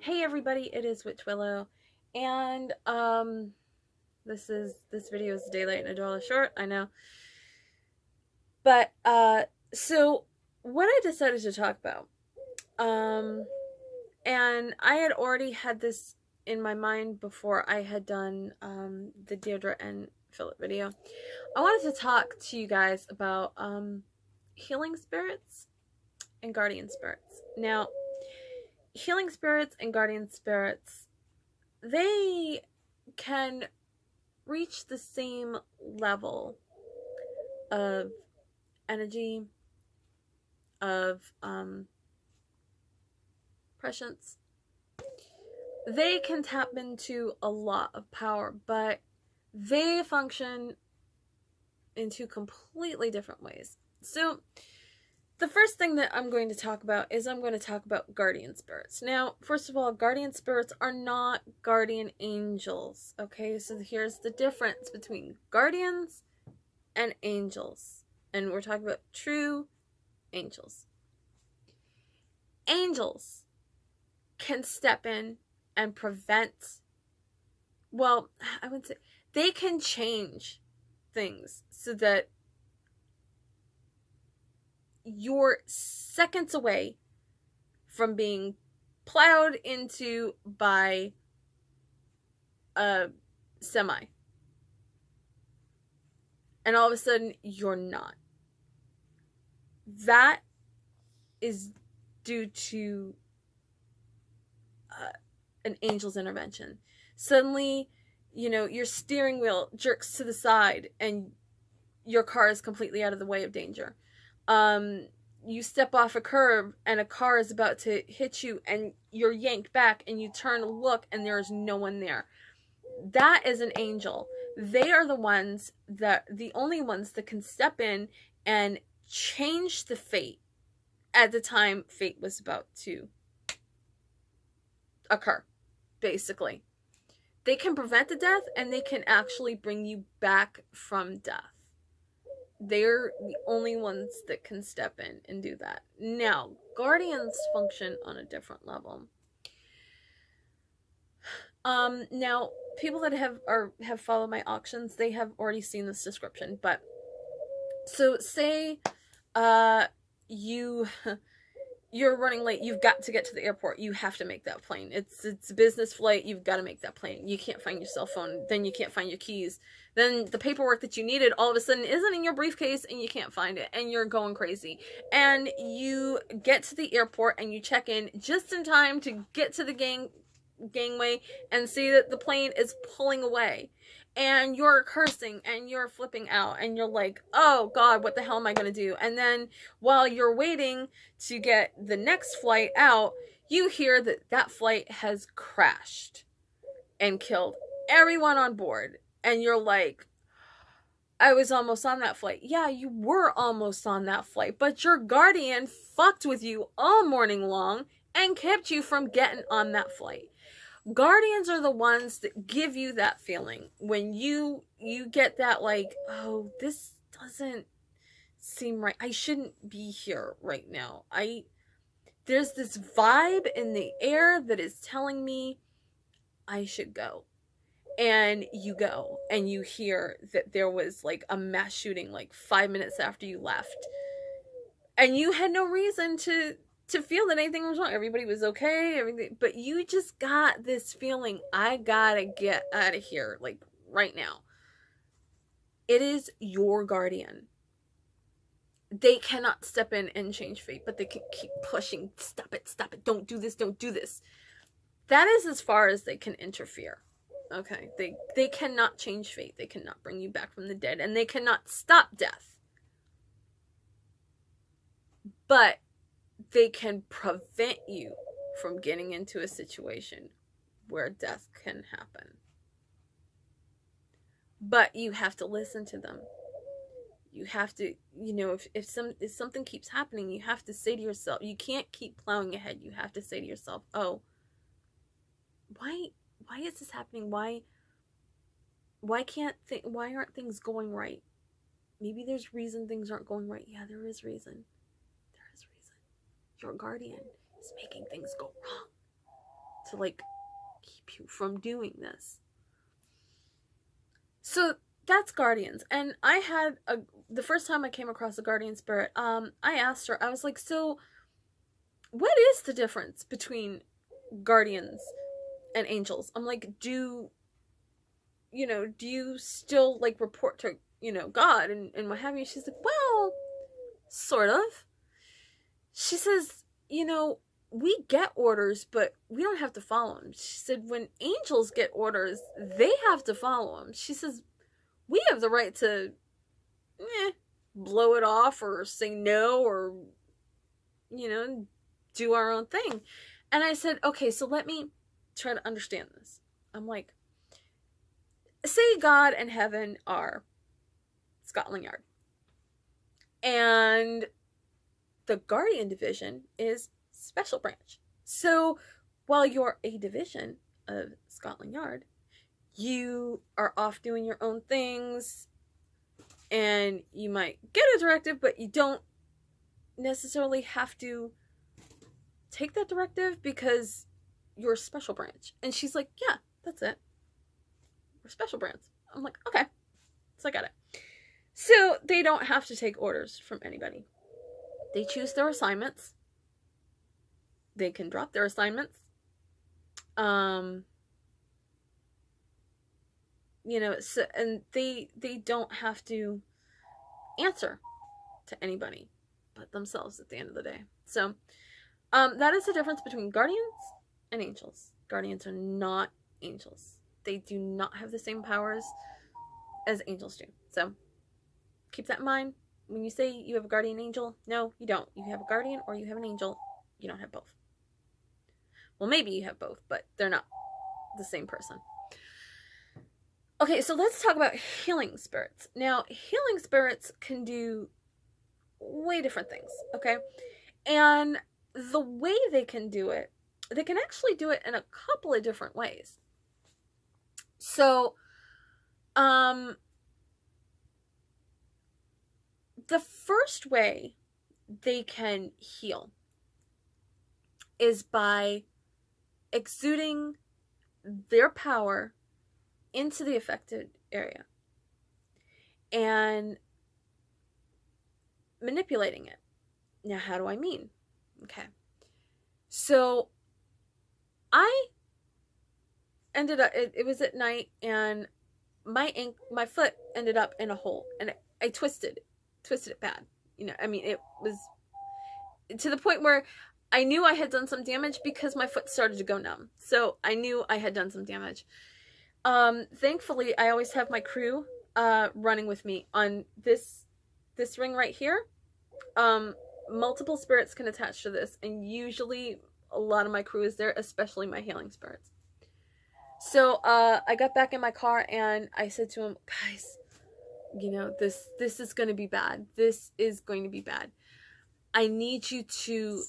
Hey everybody, it is Willow, and this video is a day late and $1 short, I know. But so what I decided to talk about, um, and I had already had this in my mind before I had done the Deirdre and Philip video. I wanted to talk to you guys about healing spirits and guardian spirits. Now, healing spirits and guardian spirits, they can reach the same level of energy, of prescience. They can tap into a lot of power, but they function in two completely different ways. So the first thing that I'm going to talk about is I'm going to talk about guardian spirits. Now, first of all, guardian spirits are not guardian angels, okay? So here's the difference between guardians and angels. And we're talking about true angels. Angels can step in and prevent, well, I wouldn't say, they can change things so that you're seconds away from being plowed into by a semi. And all of a sudden, you're not. That is due to an angel's intervention. Suddenly, your steering wheel jerks to the side and your car is completely out of the way of danger. You step off a curb and a car is about to hit you and you're yanked back and you turn to look and there's no one there. That is an angel. They are the only ones that can step in and change the fate at the time fate was about to occur, basically. They can prevent the death and they can actually bring you back from death. They're the only ones that can step in and do that. Now, guardians function on a different level. Now, people that have followed my auctions, they have already seen this description. But so say, you're running late. You've got to get to the airport. You have to make that plane. It's a business flight. You've got to make that plane. You can't find your cell phone. Then you can't find your keys. Then the paperwork that you needed all of a sudden isn't in your briefcase and you can't find it. And you're going crazy. And you get to the airport and you check in just in time to get to the gangway and see that the plane is pulling away. And you're cursing and you're flipping out and you're like, oh God, what the hell am I going to do? And then while you're waiting to get the next flight out, you hear that flight has crashed and killed everyone on board. And you're like, I was almost on that flight. Yeah, you were almost on that flight, but your guardian fucked with you all morning long and kept you from getting on that flight. Guardians are the ones that give you that feeling when you get that, like, oh, this doesn't seem right. I shouldn't be here right now. There's this vibe in the air that is telling me I should go. And you go and you hear that there was like a mass shooting like 5 minutes after you left. And you had no reason to feel that anything was wrong. Everybody was okay, everything, but you just got this feeling, I gotta get out of here, like, right now. It is your guardian. They cannot step in and change fate, but they can keep pushing, stop it, don't do this, don't do this. That is as far as they can interfere, okay? They cannot change fate, they cannot bring you back from the dead, and they cannot stop death. But they can prevent you from getting into a situation where death can happen. But you have to listen to them. You have to, if something keeps happening, you have to say to yourself, you can't keep plowing ahead. You have to say to yourself, oh, why is this happening? Why aren't things going right? Maybe there's reason things aren't going right. Yeah, there is reason. Your guardian is making things go wrong to like keep you from doing this. So that's guardians. And I had the first time I came across a guardian spirit, I asked her, I was like, so what is the difference between guardians and angels? I'm like, do you still like report to, God and what have you? She's like, well, sort of. She says, we get orders, but we don't have to follow them. She said, when angels get orders, they have to follow them. She says, we have the right to blow it off or say no or, do our own thing. And I said, okay, so let me try to understand this. I'm like, say God and heaven are Scotland Yard. And the guardian division is special branch. So while you're a division of Scotland Yard, you are off doing your own things and you might get a directive, but you don't necessarily have to take that directive because you're a special branch. And she's like, yeah, that's it. We're special branch. I'm like, okay. So I got it. So they don't have to take orders from anybody. They choose their assignments. They can drop their assignments. So, and they don't have to answer to anybody but themselves at the end of the day. So, that is the difference between guardians and angels. Guardians are not angels. They do not have the same powers as angels do. So, keep that in mind. When you say you have a guardian angel, no, you don't. You have a guardian or you have an angel. You don't have both. Well, maybe you have both, but they're not the same person. Okay, so let's talk about healing spirits. Now, healing spirits can do way different things, okay? And the way they can do it, they can actually do it in a couple of different ways. So, the first way they can heal is by exuding their power into the affected area and manipulating it. Now, how do I mean? Okay. So I ended up, it was at night, and my foot ended up in a hole, and I twisted it bad. It was to the point where I knew I had done some damage because my foot started to go numb. So I knew I had done some damage. Thankfully, I always have my crew running with me on this ring right here. Multiple spirits can attach to this, and usually a lot of my crew is there, especially my healing spirits. So I got back in my car and I said to him, guys, this is going to be bad. This is going to be bad. I need you to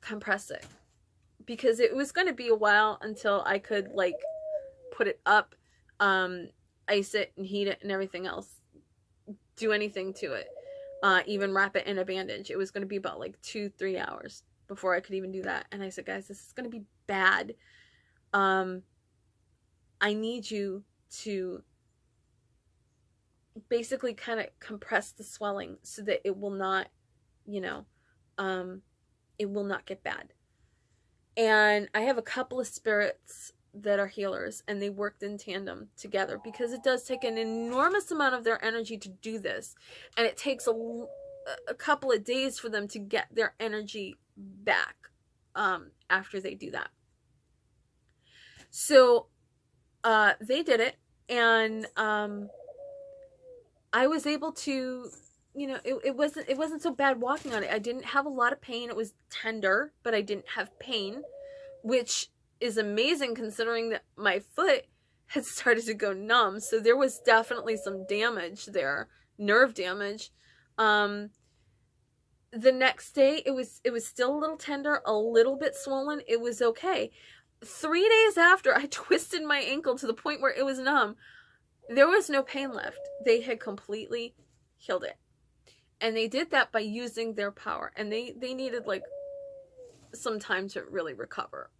compress it, because it was going to be a while until I could put it up, ice it and heat it and everything else, do anything to it, even wrap it in a bandage. It was going to be about 2-3 hours before I could even do that. And I said, guys, this is going to be bad. I need you to basically kind of compress the swelling so that it will not, it will not get bad. And I have a couple of spirits that are healers, and they worked in tandem together, because it does take an enormous amount of their energy to do this, and it takes a couple of days for them to get their energy back after they do that. So they did it, and I was able to, it wasn't so bad walking on it. I didn't have a lot of pain. It was tender, but I didn't have pain, which is amazing considering that my foot had started to go numb. So there was definitely some damage there, nerve damage. The next day, it was still a little tender, a little bit swollen. It was okay. 3 days after, I twisted my ankle to the point where it was numb. There was no pain left. They had completely healed it. And they did that by using their power. And they needed some time to really recover.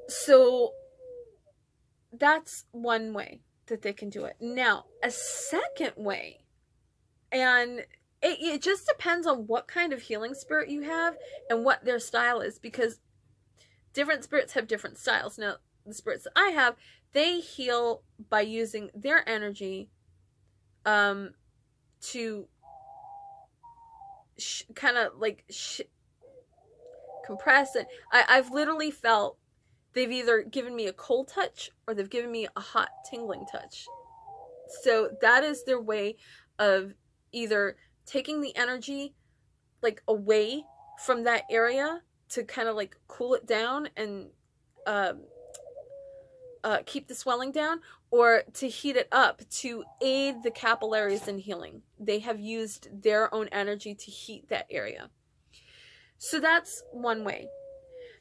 So that's one way that they can do it. Now, a second way, and it just depends on what kind of healing spirit you have and what their style is, because different spirits have different styles. Now, the spirits that I have, they heal by using their energy to kind of like compress it. I've literally felt they've either given me a cold touch or they've given me a hot tingling touch. So that is their way of either taking the energy like away from that area to kind of like cool it down and keep the swelling down, or to heat it up to aid the capillaries in healing. They have used their own energy to heat that area. So that's one way.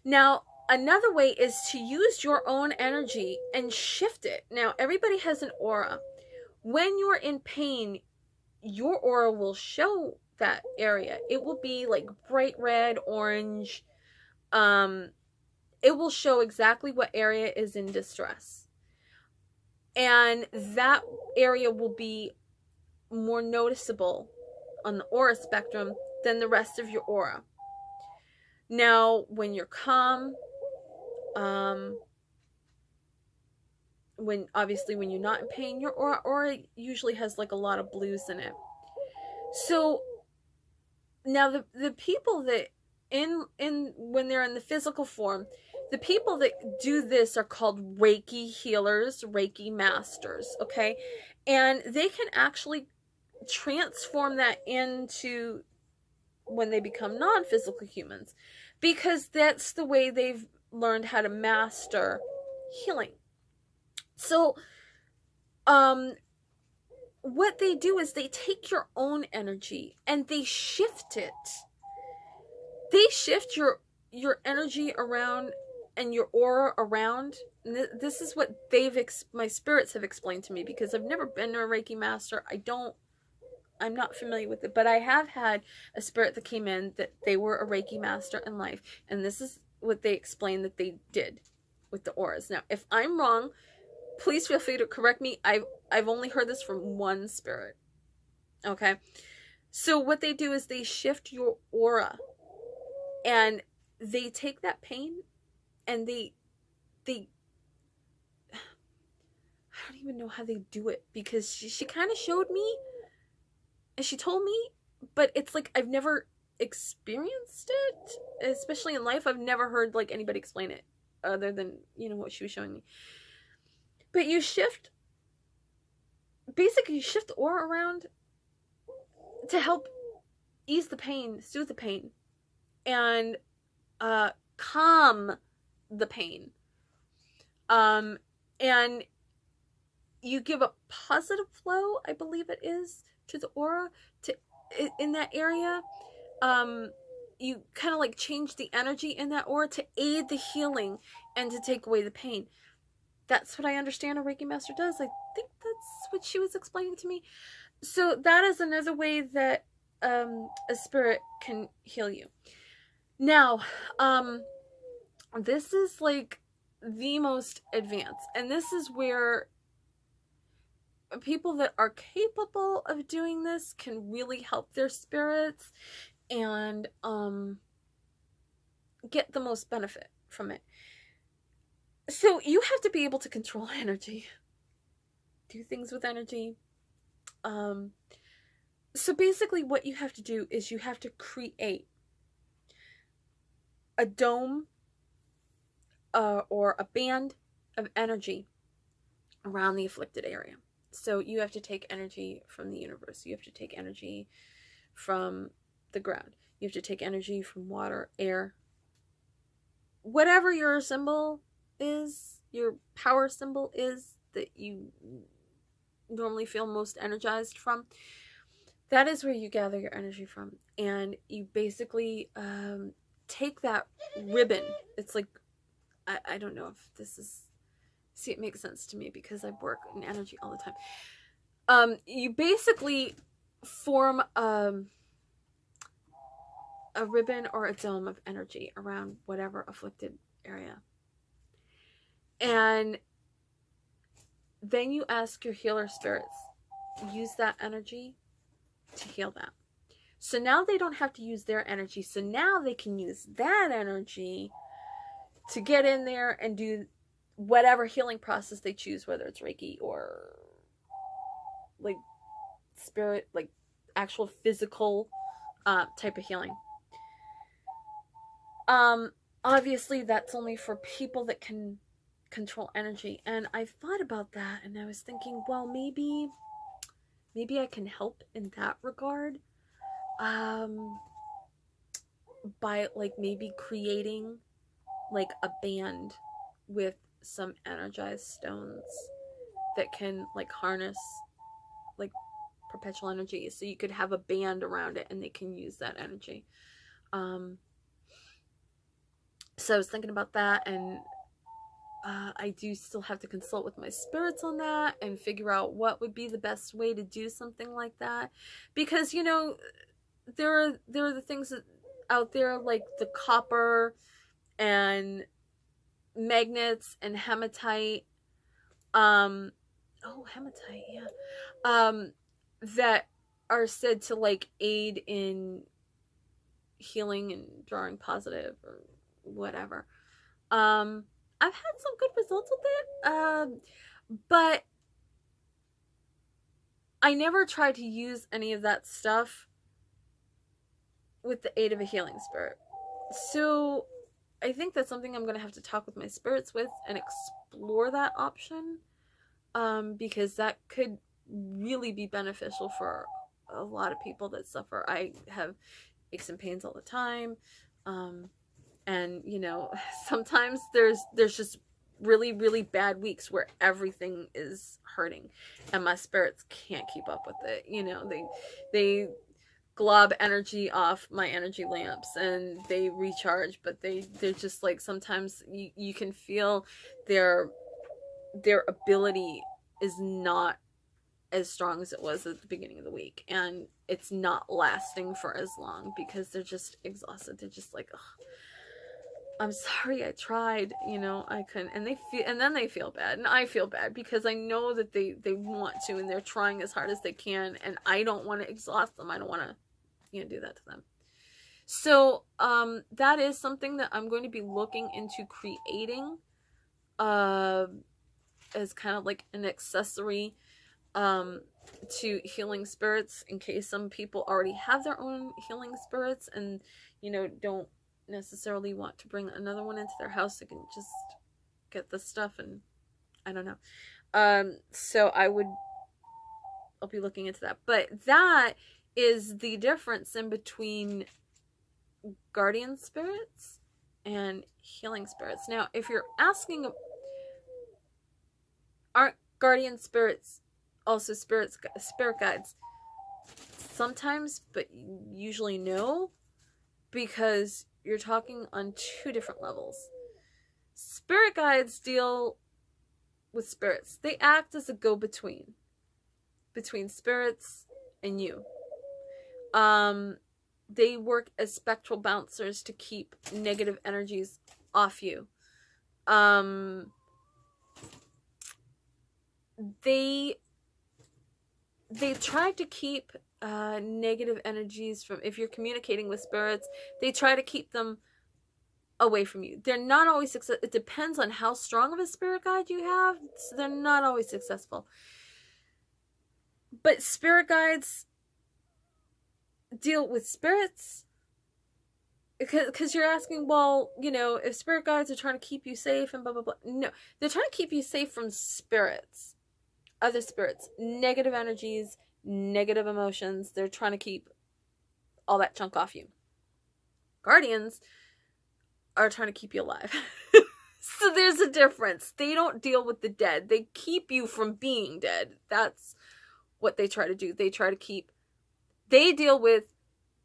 Now, another way is to use your own energy and shift it. Now, everybody has an aura. When you're in pain, your aura will show that area. It will be like bright red, orange. It will show exactly what area is in distress. And that area will be more noticeable on the aura spectrum than the rest of your aura. Now, when you're calm, when you're not in pain, your aura usually has like a lot of blues in it. So now the people that when they're in the physical form, the people that do this are called Reiki healers, Reiki masters, okay? And they can actually transform that into when they become non-physical humans, because that's the way they've learned how to master healing. So what they do is they take your own energy and they shift it. They shift your energy around and your aura around. And this is what my spirits have explained to me, because I've never been to a Reiki master. I'm not familiar with it, but I have had a spirit that came in that they were a Reiki master in life, and this is what they explained that they did with the auras. Now, if I'm wrong, please feel free to correct me. I've only heard this from one spirit. Okay? So what they do is they shift your aura, and they take that pain and they I don't even know how they do it, because she kind of showed me and she told me, but it's like I've never experienced it, especially in life. I've never heard like anybody explain it other than, what she was showing me. But you shift the aura around to help ease the pain, soothe the pain, and calm the pain. And you give a positive flow, I believe it is, to the aura, in that area. You kind of like change the energy in that aura to aid the healing and to take away the pain. That's what I understand a Reiki master does. I think that's what she was explaining to me. So that is another way that a spirit can heal you. Now, this is like the most advanced, and this is where people that are capable of doing this can really help their spirits and get the most benefit from it. So you have to be able to control energy, do things with energy. So basically what you have to do is you have to create a dome or a band of energy around the afflicted area. So you have to take energy from the universe. You have to take energy from the ground. You have to take energy from water, air, whatever your symbol is, your power symbol is that you normally feel most energized from. That is where you gather your energy from. And you basically take that ribbon. It's like, I don't know if this is... See, it makes sense to me because I work in energy all the time. You basically form a ribbon or a dome of energy around whatever afflicted area. And then you ask your healer spirits, use that energy to heal them. So now they don't have to use their energy. So now they can use that energy to get in there and do whatever healing process they choose, whether it's Reiki or like spirit, like actual physical type of healing. Obviously that's only for people that can control energy. And I thought about that and I was thinking, well, maybe I can help in that regard. By like maybe creating like a band with some energized stones that can like harness like perpetual energy, so you could have a band around it and they can use that energy. So I was thinking about that, and I do still have to consult with my spirits on that and figure out what would be the best way to do something like that, because you know there are the things that out there like the copper and magnets and hematite, hematite, yeah, that are said to like aid in healing and drawing positive or whatever. I've had some good results with it, but I never tried to use any of that stuff with the aid of a healing spirit. So I think that's something I'm going to have to talk with my spirits with and explore that option, because that could really be beneficial for a lot of people that suffer. I have aches and pains all the time, and you know, sometimes there's just really, really bad weeks where everything is hurting and my spirits can't keep up with it. You know, they glob energy off my energy lamps and they recharge, but they're just like, sometimes you can feel their ability is not as strong as it was at the beginning of the week, and it's not lasting for as long because they're just exhausted. They're just like, ugh, I'm sorry I tried, you know, I couldn't. And then they feel bad, and I feel bad because I know that they want to and they're trying as hard as they can, and I don't want to exhaust them. I don't want to, you know, do that to them. So that is something that I'm going to be looking into creating as kind of like an accessory to healing spirits, in case some people already have their own healing spirits and, you know, don't necessarily want to bring another one into their house. They can just get this stuff, and I don't know. So I'll be looking into that. But that is the difference in between guardian spirits and healing spirits. Now, if you're asking, aren't guardian spirits also spirit guides? Sometimes, but usually no, because you're talking on two different levels. Spirit guides deal with spirits. They act as a go-between between spirits and you. They work as spectral bouncers to keep negative energies off you. They try to keep negative energies from, if you're communicating with spirits, they try to keep them away from you. They're not always successful. It depends on how strong of a spirit guide you have. So they're not always successful. But spirit guides deal with spirits, because you're asking, well, you know, if spirit guides are trying to keep you safe and blah blah blah. No, they're trying to keep you safe from spirits, other spirits, negative energies, negative emotions. They're trying to keep all that junk off you. Guardians are trying to keep you alive. So there's a difference. They don't deal with the dead. They keep you from being dead. That's what they try to do. They deal with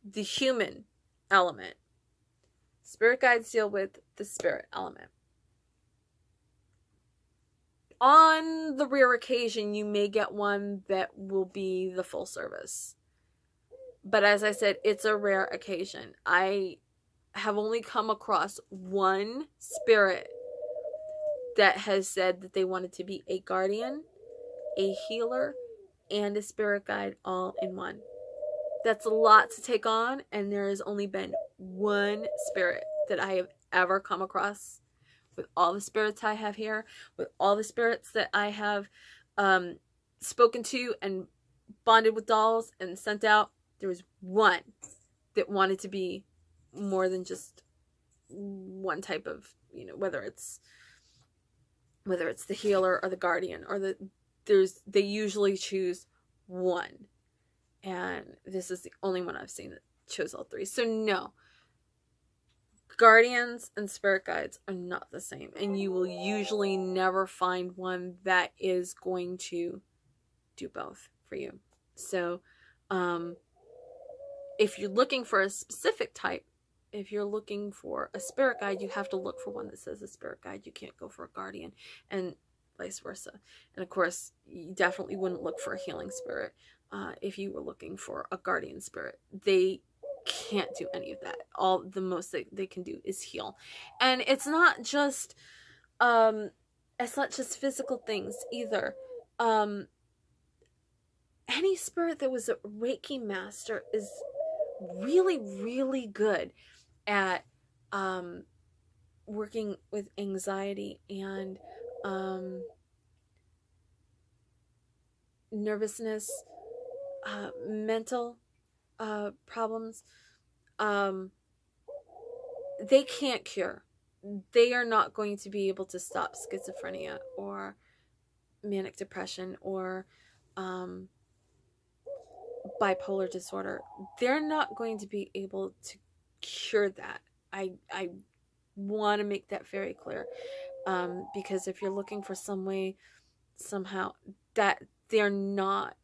the human element. Spirit guides deal with the spirit element. On the rare occasion, you may get one that will be the full service. But as I said, it's a rare occasion. I have only come across one spirit that has said that they wanted to be a guardian, a healer, and a spirit guide all in one. That's a lot to take on, and there has only been one spirit that I have ever come across. With all the spirits I have here, with all the spirits that I have spoken to and bonded with dolls and sent out, there was one that wanted to be more than just one type of, you know, whether it's the healer or the guardian or they usually choose one. And this is the only one I've seen that chose all three. So no, guardians and spirit guides are not the same. And you will usually never find one that is going to do both for you. So if you're looking for a specific type, if you're looking for a spirit guide, you have to look for one that says a spirit guide. You can't go for a guardian, and vice versa. And of course, you definitely wouldn't look for a healing spirit if you were looking for a guardian spirit. They can't do any of that. All the most they can do is heal. And it's not just physical things either. Any spirit that was a Reiki master is really, really good at working with anxiety and nervousness, mental problems. They can't cure. They are not going to be able to stop schizophrenia or manic depression or bipolar disorder. They're not going to be able to cure that. I want to make that very clear, because if you're looking for some way, somehow, that they're not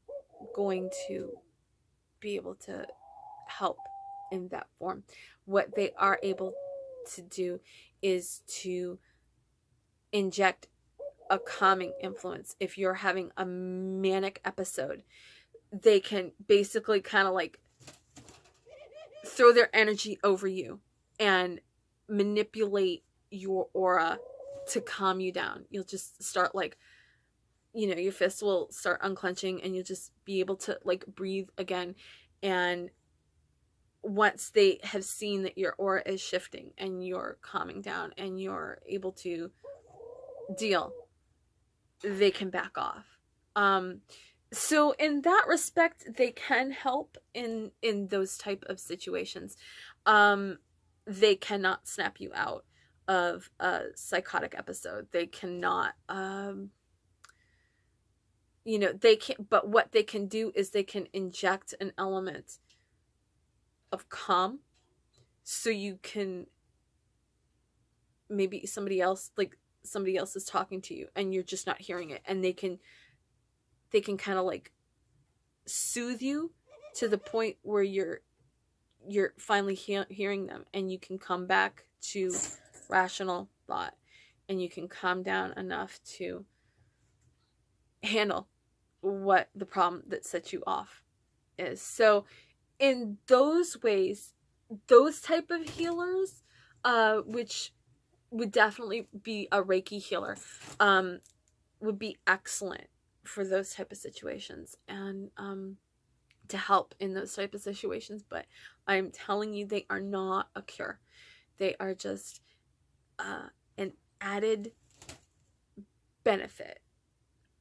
going to be able to help in that form. What they are able to do is to inject a calming influence. If you're having a manic episode, they can basically kind of like throw their energy over you and manipulate your aura to calm you down. You'll just start like, you know, your fists will start unclenching and you'll just be able to like breathe again. And once they have seen that your aura is shifting and you're calming down and you're able to deal, they can back off. So in that respect, they can help in those type of situations. They cannot snap you out of a psychotic episode. They cannot, you know, they can't, but what they can do is they can inject an element of calm, so you can, maybe somebody else is talking to you and you're just not hearing it, and they can kind of like soothe you to the point where you're finally hearing them, and you can come back to rational thought, and you can calm down enough to handle what the problem that sets you off is. So in those ways, those type of healers, which would definitely be a Reiki healer, would be excellent for those type of situations, and to help in those type of situations. But I'm telling you, they are not a cure. They are just an added benefit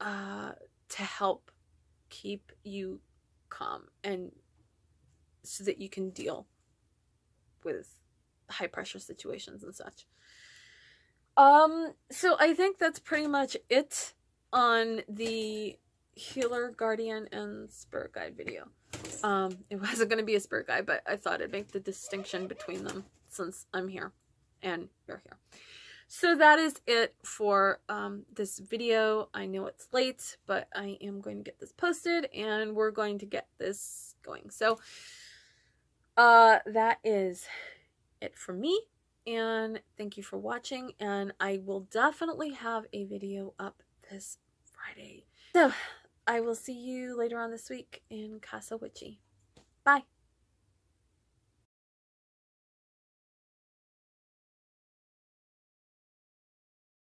to help keep you calm, and so that you can deal with high pressure situations and such. So I think that's pretty much it on the healer, guardian, and spirit guide video. It wasn't going to be a spirit guide, but I thought I'd make the distinction between them since I'm here and you're here. So that is it for this video. I know it's late, but I am going to get this posted and we're going to get this going. So that is it for me, and thank you for watching, and I will definitely have a video up this Friday. So I will see you later on this week in Casa Witchy. Bye.